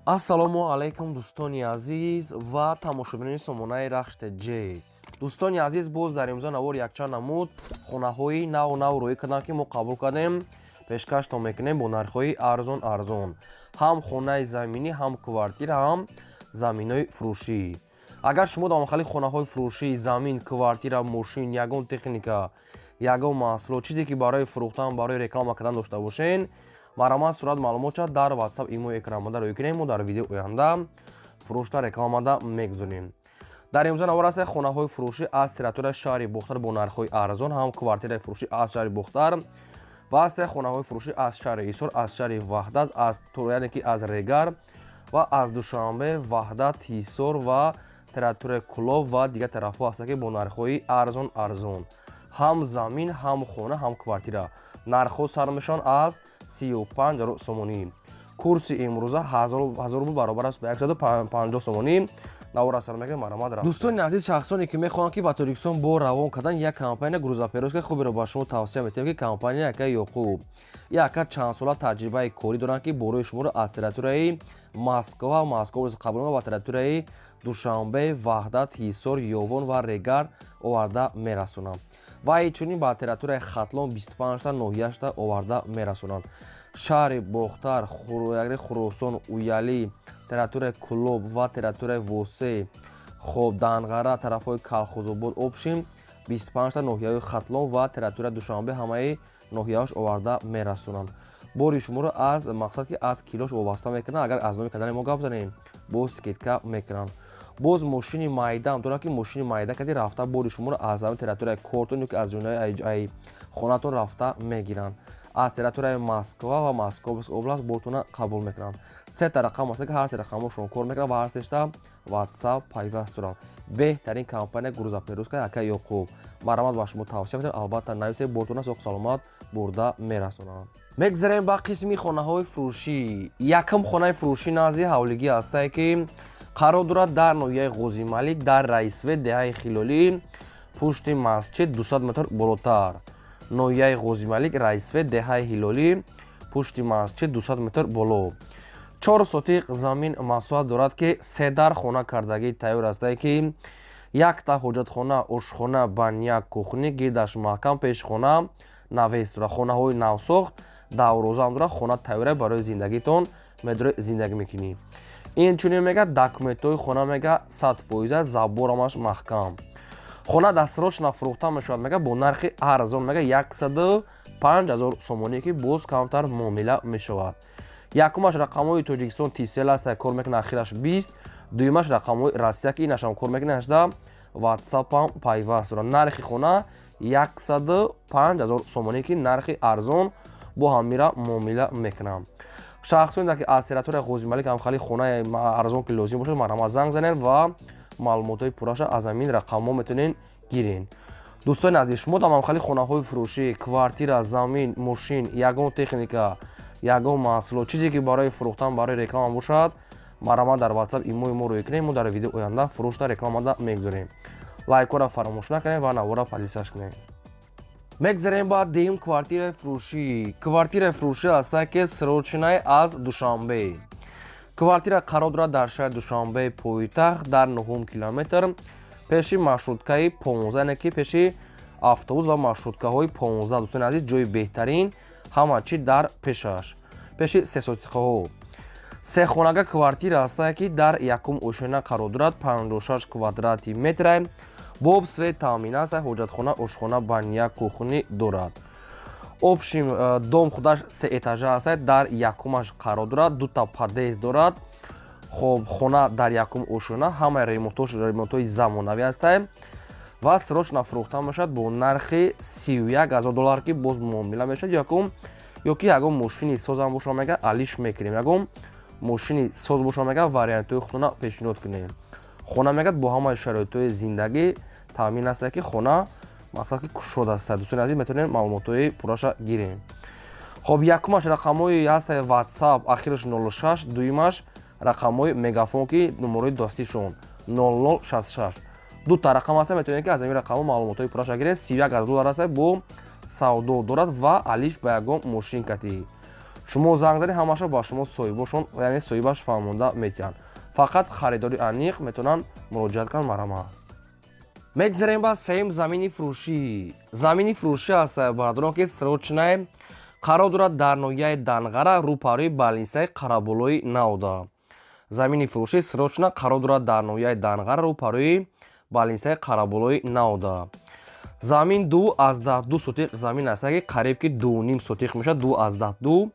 Ассалому алайкум дӯстони азиз ва тамошобинони сомонаи Рахште J. Дӯстони азиз, боз дар имрӯза навор якчанд намуд хонаҳои наву рӯй карданд ки мо қабул кардем, пешкашто мекунем бо нархҳои арзон. Ҳам хонаи заминӣ, ҳам квартира, ҳам заминои фурӯшӣ. Агар шумо дар махалли хонаҳои фурӯшӣ, замин, квартира, мошин, ягон техника, ягон маҳсулот, чизе ки барои фурӯхтан, барои реклама кардан дошта бошен, маромад сурат маълумотша дар WhatsApp имо экраномада рӯй кунем. Мо дар видео оянда фурӯшта рекламада мегузорем. Дар имрӯза навор аст хонаҳои фурӯшӣ аз территорияи шаҳри Бухтар бо нархҳои арзон, ҳам квартираи фурӯшӣ аз шаҳри Бухтар ва аст хонаҳои фурӯшӣ аз шаҳри Ҳисор, аз шаҳри Ваҳдат, яъне ки аз Регар ва аз Душанбе, Ваҳдат, Ҳисор ва территорияи Кӯлоб ва дигар тарафҳо аст ки бо нархҳои арзон. Ҳам замин, ҳам хона, ҳам квартира. Нархҳо сар мешаванд аз 35,000 сомонӣ. Курси имрӯза 1000 рубл баробар аст ба 150 сомонӣ. навора сар мегирем маромад рафт. Дӯстони азиз, шахсоне ки мехоҳанд ки ба Тоҷикистон бо равон кардан як компания грузоперевозка хуберо ба шумо тавсия метавем ки компания яка Ёқуб яка чандсола таҷрибаи корӣ доранд ки борои шуморо аз территорияи Москва қабул ба территорияи Душанбе, Ваҳдат, Ҳисор, Ёвон ва Регар оварда мерасонанд. ва инчунин ба территорияи Хатлон 25та ноҳияшта оварда мерасонанд. шаҳри Бохтар, Хуросон, Уяли, территорияи Кӯлоб ва территорияи Восе, Данғара, тарафҳои Калхозобод, Обшим 25та ноҳияи Хатлон ва территорияи Душанбе ҳамаи ноҳияҳош оварда мерасонанд. бори шуморо аз мақсад ки аз килош вобаста мекунанд. Агар аз номи кадани мо гап занем, боз скидка мекунанд. боз мошини майда ҳамтора ки мошини майда кади рафта бори шуморо аз ҳамин территорияи Кортон ки аз ҷойнои хонатон рафта мегиранд. аз территорияи Москва ва Московск област бортона қабул мекунанд. сета рақам аст ки ҳар се рақамошон кор мекунанд ва ҳар сешта WhatsApp пайваст доранд. беҳтарин компания грузоперевозка яка Ёқуб. маромад ба шумо тавсия метавонам, албатта нависе бортона соҳ саломат бурда мерасонанд. мегзарем ба қисми хонаҳои фурӯшӣ. якум хонаи фурӯшӣ назди ҳавлигӣ астае ки қарор дорад дар ноҳияи Ғози Малик дар Раисве деҳаи Хилолӣ пушти масҷид 200 метр болотар. ноҳияи Ғози Малик, Раисве деҳаи Ҳилолӣ пушти масҷид 200 метр боло. 4 сотиқ замин масоҳат дорад ки 3 дар хона кардагӣ тайёр астае ки якта ҳоҷатхона, ошхона, баня, кухни, гирдаш маҳкам, пешхона, навес дорад. хонаҳои навсохт давроза ҳам дорад. хона тайёре барои зиндагитон медоред зиндагӣ мекунӣ. инчунин мега документҳои хона мега 100% заборамаш маҳкам. хона дастрочна фурӯхта мешавад мега бо нархи арзон мега 105,000 сомонӣ ки боз камтар муомила мешавад. якумаш рақамҳои Тоҷикистон TCL аст кор мекунад ахираш 20. дуюмаш рақамҳои Россия ки инашам кор мекунад 18. WhatsApp-ам пайваст дорад. нархи хона 105,000 сомонӣ ки нархи арзон бо ҳамира муомила мекунам. шахсоне ки аз территорияи Ғози Малик ҳам хали хонаи арзон ки лозим бошад маромад занг занед ва маълумотҳои пурраша аз ҳамин рақамҳо метавонед гиред. дӯстони азиз, шумо дар махалли хонаҳои фурӯшӣ, квартира, замин, мошин, ягон техника, ягон маҳсулот, чизе ки барои фурӯхтан, барои реклама бошад, маромад дар WhatsApp имо рӯй кунед. мо дар видео оянда фурӯшта рекламада мегузорем. лайкҳоро фаромӯш накунед ва навора подписаш кунед. мегзарем ба деюм квартираи фурӯшӣ. квартираи фурӯшӣ аст ки срочнаи аз Душанбе. квартира қарор дорад дар шаҳри Душанбе пойтахт дар 9 километр пеши маршруткаи 15, яъне ки пеши автобус ва маршруткаҳои 15. дӯстони азиз, ҷои беҳтарин, ҳама чи дар пешаш, пеши сесотиқаҳо. сехонага квартира аст ки дар якум ошина қарор дорад. 56 квадрати метр боб свет таъмин аст. ҳоҷатхона, ошхона, баня, кухни дорад. обшим дом худаш 3 этажа аст. дар якумаш қарор дорад. 2та подъезд дорад. хоб хона дар якум ошина, ҳамаи ремонтҳои замонавӣ аст ва срочна фурӯхта мешавад бо нархи $31,000 ки боз муомила мешавад. ё ки ягон мошини созам боша мега алиш мекунем, ягон мошини соз боша мега вариантҳои худона пешниҳод кунем. хона мегад бо ҳамаи шароитҳои зиндагӣ таъмин аст ки хона мақсад ки кушод аст. дӯстони азиз, метавонем маълумотҳои пурраша гирем. хоб якумаш рақамҳои аст WhatsApp ахираш 06, дуюмаш рақамҳои мегафон ки номерои достишон 0066. дута рақам аст, метавонед ки аз ҳамин рақамҳо маълумотҳои пурраша гиред. $31,000 аст бо савдо дорад ва алиш ба ягон мошин катӣ. шумо занг занед ҳамаша ба шумо соҳибошон яъне соҳибаш фаҳмонда метиҳанд. фақат харидори аниқ метавонанд муроҷиат кунанд марама. мегзарем ба сеюм замини фурӯшӣ. замини фурӯшӣ аст бародарон ки срочное қарор дорад дар ноҳияи Данғара рӯпарӯи балнистаи қараболои Науда. замини фурӯшӣ срочно қарор дорад дар ноҳияи Данғара рӯпарӯи балнистаи қараболои Науда. замин 2 аз 10 сотиқ замин аст ки қариб ки 2.5 сотиқ мешавад. 2 аз 10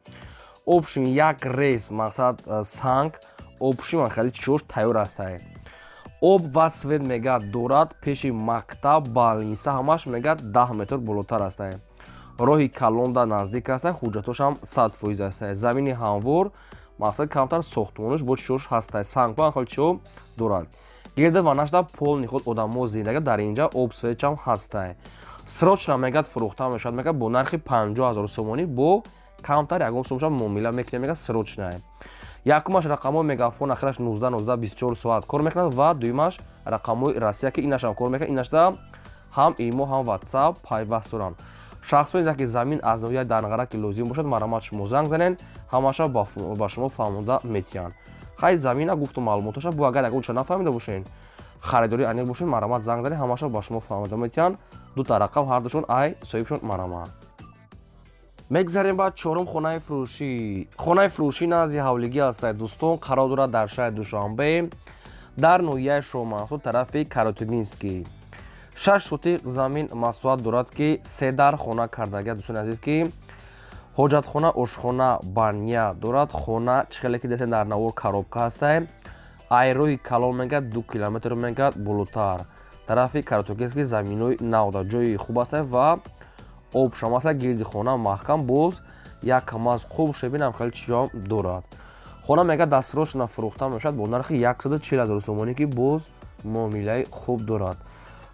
обшим як рейс мақсад санг обшим хали чош тайёр аст. об ва свет мегӯяд дорад пеши мактаб балниста ҳамаш мегӯяд 10 метр болотар аст. роҳи калонда наздик аст. ҳуҷҷатошам 100% аст. замини ҳамвор мақсад камтар сохтмонаш бо чош ҳаст. сангбан хали чо дорад. гирда ва нашта полни худ одамо зиндага дар инҷа об светчам ҳаст. срочно мегӯяд фурӯхта мешавад мегӯяд бо нархи 50 000 сомонӣ бо камтар ягон сомонашам муомила мекунем мегӯяд срочно. якумаш рақамҳои мегафон ахираш 19-24 соат кор мекунад ва дуюмаш рақамҳои Россия ки инашам кор мекунад. инашда ҳам имо ҳам WhatsApp пайваст доранд. шахсоне ки замин аз ноҳияи Данғара ки лозим бошад марамат шумо занг занед ҳамаша ба шумо фаҳмонда метиҳанд. хай замина гуфту маълумоташа бо агар ягон чиз нафаҳмида бошед харидори аниқ бошед марамат занг занед ҳамаша ба шумо фаҳмонда метиҳанд. дута рақам ҳардушон ай соҳибшон марамат. мегзарем ба чорум хонаи фурӯшӣ. хонаи фурӯшӣ назди ҳавлигӣ аст дӯстон қарор дорад дар шаҳри Душанбе дар ноҳияи Шоҳмаҳсуд тарафи Каротининский. 6 сотиқ замин масоҳат дорад ки 3 дар хона кардагия дӯстони азиз ки ҳоҷатхона ошхона баня дорад. хона чихеле ки десен дар навор коробка аст. ай роҳи калон мегӯяд 2 километр мегӯяд болотар тарафи Каротининский заминои Науда ҷои хуб аст ва обшам аст. гирди хона маҳкам боз як камаз қуб шебинам хеле чиём дорад. хона мегӯяд дастсрочно фурӯхта мешавад бо нархи 140 000 сомонӣ ки боз муомилаи хуб дорад.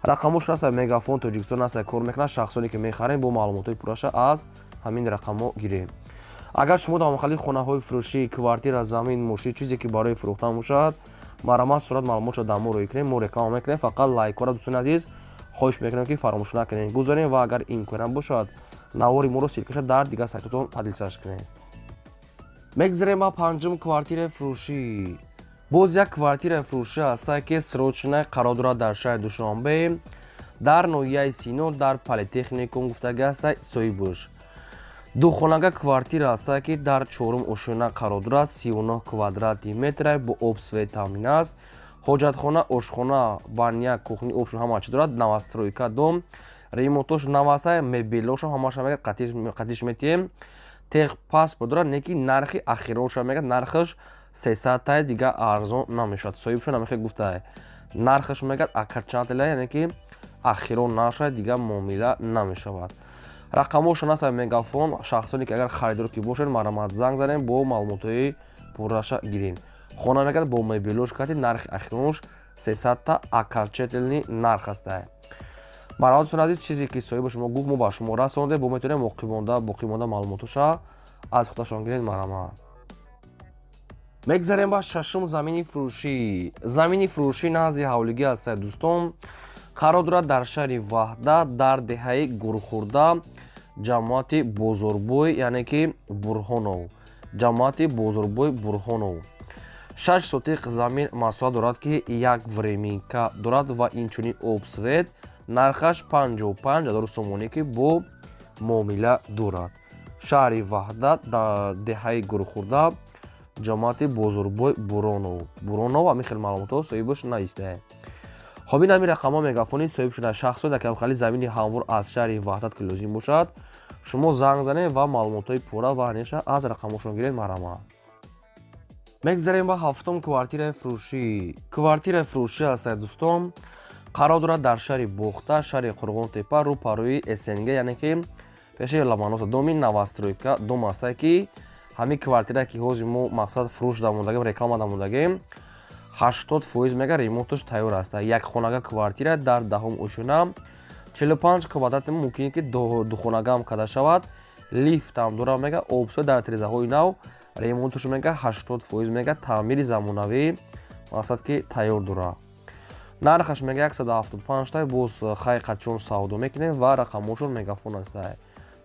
рақамошон аст мегафон Тоҷикистон аст кор мекунад. шахсоне ки мехарем бо маълумотои пурраша аз ҳамин рақамҳо гирем. агар шумо дар махалли хонаҳои фурӯшӣ квартира замин мошин чизе ки барои фурӯхтан бошад марамат сурат маълумотшо дар мо рӯй кунем. мо реклама мекунем. фақат лайкора дӯстони азиз хоҳиш мекунем ки фаромӯш накунед гузорем ва агар имконам бошад навори моро силкаша дар дигар сайтотон падилсаш кунед. мегзарем ба панҷум квартираи фурӯшӣ. боз як квартираи фурӯшӣ аст ки срочно қарор дорад дар шаҳри Душанбе дар ноҳияи Сино дар политехникум гуфтагӣ аст соҳибуш. духонага квартира аст ки дар чорум ошона қарор дорад. 39 квадрати метр бо об свет таъмин аст. ҳоҷатхона ошхона баня кухни обшон ҳама чӣ дорад. навастройка дом ремонтош нав аст. мебелошам ҳамаша мегӯяд қатиш метиҳем. теғ паспорт дорад не ки нархи ахироша мегӯяд нархаш 300 тай дига арзон намешавад. соҳибшон намехе гуфта нархаш мегӯяд акачатла яъне ки ахирон наша дига муомила намешавад. рақамошон аст мегафон. шахсоне ки агар харидор ки бошед марамат занг занем бо маълумотои пурраша гирин. хона мегӯяд бо мебелош кати нархи ахиронош 300 та акачетлни нарх аст. марамататон азиз чизе ки соҳиба шумо гуфт мо ба шумо расониде бо метавонем боқӣ монда маълумотоша аз худашон гиред марамат. мегзарем ба шашум замини фурӯшӣ. замини фурӯшӣ назди ҳавлигӣ аст дӯстон қарор дорад дар шаҳри Ваҳда дар деҳаи Гурхурда ҷамоати Бозорбой яъне ки Бурҳонов. ҷамоати Бозорбой Бурҳонов 6 сотиқ замин масоҳат дорад ки як временка дорад ва инчунин обсвет нархаш 55 000 сомонӣ ки бо муомила дорад. шаҳри Ваҳда деҳаи Гурхурда ҷамоати Бозорбой Буронов ҳамин хел маълумотҳо соҳибаш наистае. ҳобин ҳамин рақамҳо мегафони соҳиб шуда шахсоне ки хали замини ҳамвор аз шаҳри Ваҳдат ки лозим бошад шумо занг занед ва маълумотҳои пурра ва ҳаниша аз рақамҳошон гиред марама. мегзарем ба ҳафтум квартираи фурӯшӣ. квартираи фурӯшӣ аст дӯстон қарор дорад дар шаҳри Бохта шаҳри Қурғонтепа рӯпарӯи СНГ яъне ки пеши Ломоносо доми навастройка дом аст ки ҳамин квартира ки ҳозир мо мақсад фурӯш дамондагем реклама дамондагем 80% мега ремонтош тайёр аст. як хонага квартира дар даҳум ошона 45 квадрат мумкин ки духонагам када шавад. лифтам дора мега обсо дар тирезаҳои нав ремонтош мега 80% мега таъмири замонавӣ мақсад ки тайёр дора. нархаш мега 175 тай боз хай қатчон савдо мекунем ва рақамошон мегафон аст.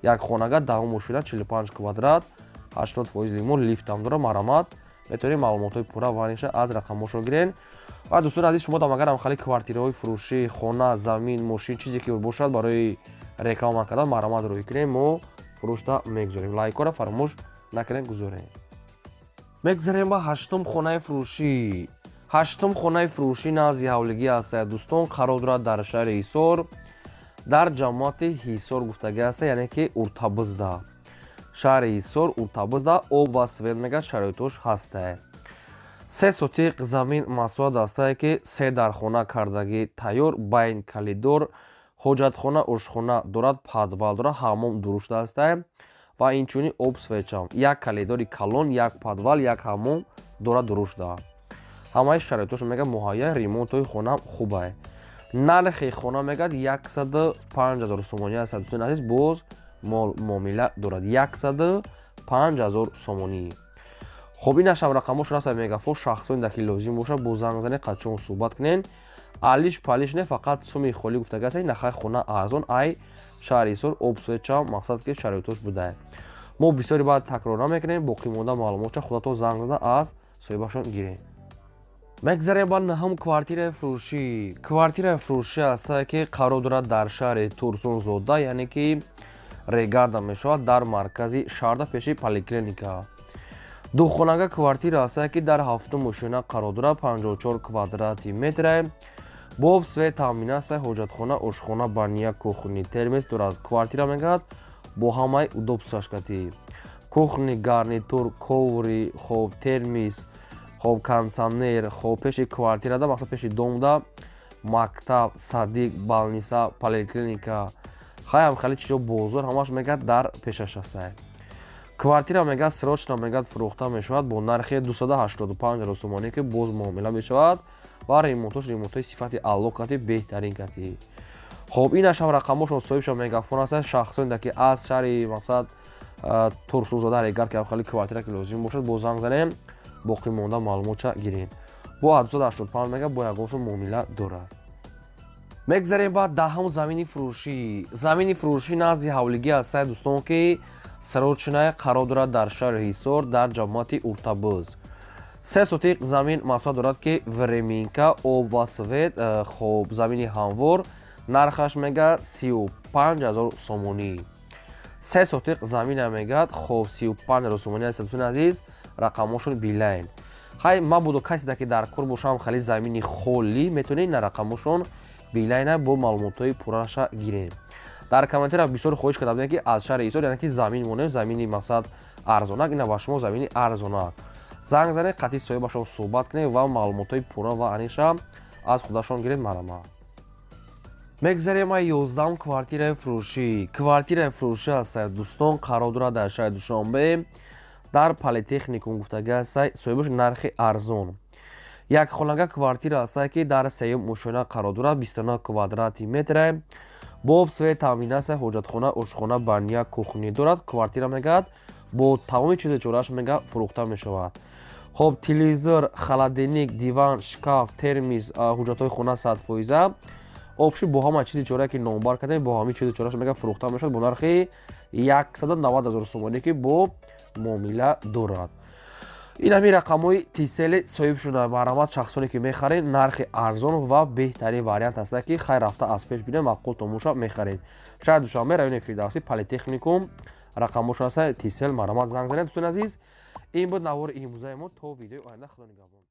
як хонага даҳум ошона 45 квадрат 80% лимон лифтам дора марамад метавонед маълумотҳои пурра ва аниша аз рақамҳошро гирен. ва дӯстони азиз, шумо дам агарам хали квартираҳои фурӯшӣ, хона, замин, мошин чизе ки бошад барои реклама кардан марамад рӯй кунем, мо фурӯшта мегузорем. Лайкҳоро фаромӯш накунед гузорем. мегзарем ба ҳаштум хонаи фурӯшӣ. ҳаштум хонаи фурӯшӣ назди ҳавлигӣ аст дӯстон, қарор дорад дар шаҳри Ҳисор, дар ҷамоати Ҳисор гуфтагӣ аст, яъне ки Уртабизда. шаҳри Ҳисор, Уртабизда об ва свет мегӯяд шароитош ҳаст. 3 сотиқ замин масоҳат астае ки 3 дар хона кардагӣ тайёр, байн калидор, ҳоҷатхона, ошхона дорад, падвал дорад, ҳаммом дурушт астае ва инчунин об свечам. Як калидори калон, як падвал, як ҳаммом дорад дурушта. ҳамаи шароитош мегӯяд муҳайя, ремонтҳои хонам хубае. нархи хона мегӯяд 105,000 сомонӣ аст дӯстони азиз, боз муомила дорад 105,000 сомонӣ. хоб инашам рақамошро аста мегафон шахсони даки лозим бошад бо занг занед қадчон суҳбат кунен. алиш палиш не фақат суми холӣ гуфтагӣ аст, нахай хона арзон ай шаҳри Ҳисор об свечам мақсад ки шароитош будае. мо бисёри баъд такрор намекунем, боқӣ монда маълумотша худатон занг зада аз соҳибашон гирем. мегзарем ба наҳум квартираи фурӯшӣ. квартираи фурӯшӣ астае ки қарор дорад дар шаҳри Турсунзода, яъне ки регарда мешавад дар маркази шаҳрда пеши поликлиника. духонага квартира астае ки дар ҳафтум мушина қарор дорад, 54 квадрати метре, боб свет таъмин аст, ҳоҷатхона, ошхона, баня, кухни, термос дорад. квартира мегӯяд бо ҳамаи удобствашкатӣ. кухни, гарнитур, коври, хоб термис, хоб кондитсионер, хоб пеши квартирада, мақсад пеши домда мактаб, садик, балниса, поликлиника, хаям хали чиҷо бозор ҳамаш мегӯяд дар пешаш астае. квартира мегӯяд срочно мегӯяд фурӯхта мешавад бо нархи 285,000 сомонӣ ки боз муомила мешавад ва ремонтош ремонтҳои сифати аъло кати беҳтарин кати. хоб инашам рақамошон соҳибшон мегафон аст, шахсони даки аз шаҳри мақсад Турсунзода регар ки хали квартира ки лозим бошад бо занг занем, боқӣ монда маълумотша гирем. бо 285 мега бо ягон сум муомила дорад. мегзарем ба даҳум замини фурӯшӣ. замини фурӯшӣ назди ҳавлигӣ астае дӯстон ки срочная қарор дорад дар шаҳри Ҳисор, дар ҷамоати Уртабиз. 3 сотиқ замин масоҳат дорад ки времинка, об ва свет, хоб замини ҳамвор, нархаш мегӯяд 35,000 сомонӣ. 3 сотиқ замина мегӯяд хоб 35,000 сомонӣ аст дӯстони азиз, рақамошон билайн. ҳай мабудо касе даки дар кор бошам хали замини холӣ метавонед ина рақамошон билайна бо маълумотҳои пурраша гирем. дар комментария бисёр хоҳиш карда будем ки аз шаҳри Ҳисор, яъне ки замин монем, замини мақсад арзонак, ина ба шумо замини арзонак. занг занед, қатъи соҳибашон суҳбат кунед ва маълумотҳои пурра ва аниша аз худашон гиред марама. мегзарем ай 11 квартираи фурӯшӣ. квартираи фурӯшӣ астае дӯстон, қарор дорад дар шаҳри Душанбе, дар политехникум гуфтагӣ астае, соҳибаш нархи арзон. якхонага квартира астае ки дар 3-ум мушина қарор дорад, 29 квадрати метре, боб свет таъмин аст, ҳоҷатхона, ошхона, баня, кухни дорад. квартира мегӯяд бо тамоми чизе чорааш мегӯяд фурӯхта мешавад. хоб телевизор, холодильник, диван, шкаф, термис, ҳуҷҷатҳои хона 100%, обши бо ҳама чизи чора ки номбар кардем, бо ҳамин чизи чорааш мегӯяд фурӯхта мешавад бо нархи 190,000 сомонӣ ки бо муомила дорад. ин ҳамин рақамҳои тисели соҳибшуда марамат шахсоне ки мехаред, нархи арзон ва беҳтарин вариант аст ки хай рафта аз пеш бинем маъқул томоша мехаред. шаҳри Душанбе, раёни Фирдавсӣ, политехникум, рақамошон аст тисел марамат занг занед дӯстони азиз. ин буд навори имрӯзаи мо. То видеои оянда худо нигаҳбон.